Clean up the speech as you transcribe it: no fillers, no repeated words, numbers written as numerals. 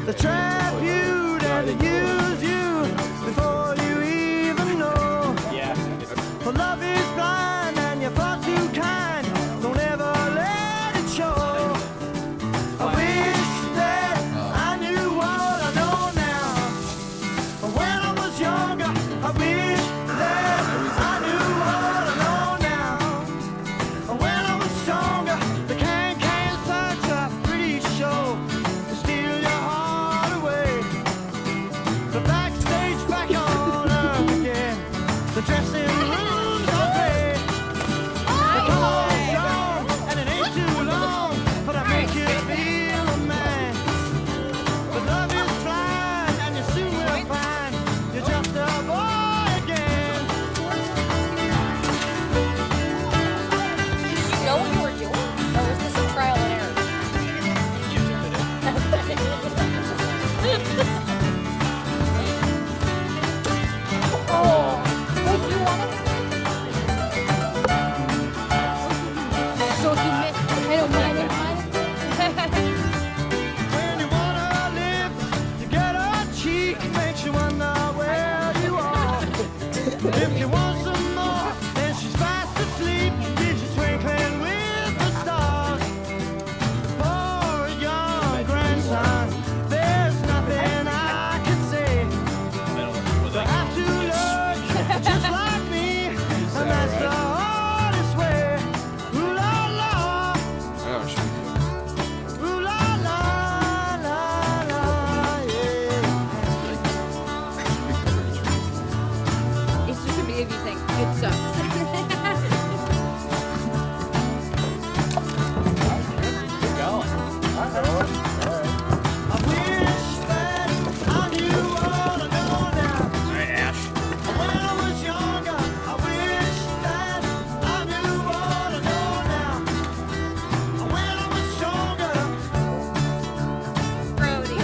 They trap you and they use you before you even know. For love is blind and you're far too kind. Don't ever let it show. I wish that I knew what I know now. When I was younger, I wish that I knew what I know now. When I was stronger, the can such a pretty show to steal your heart away. The backstage back on earth again. The dressing rooms are gray. The car's strong and it ain't too long, but I make you feel a man. But love is blind and you soon will find you're just a boy again. Did you know what you were doing? Or was this a trial and error? Oh, wait, you want it? So he meant, I don't mind it. When you wanna live, you get a cheek, makes you wonder where you are. If you want some more, then she's fast asleep. Did you twinkling with the stars? For a young grandson, there's nothing I can say. They have to look just like me, and that's the hardest way. Ooh la la. Ooh la la la la, yeah. It's just a baby thing. It sucks. I wish that I knew what I know now. When I was younger, I wish that I knew what I know now. When I was stronger. Brody.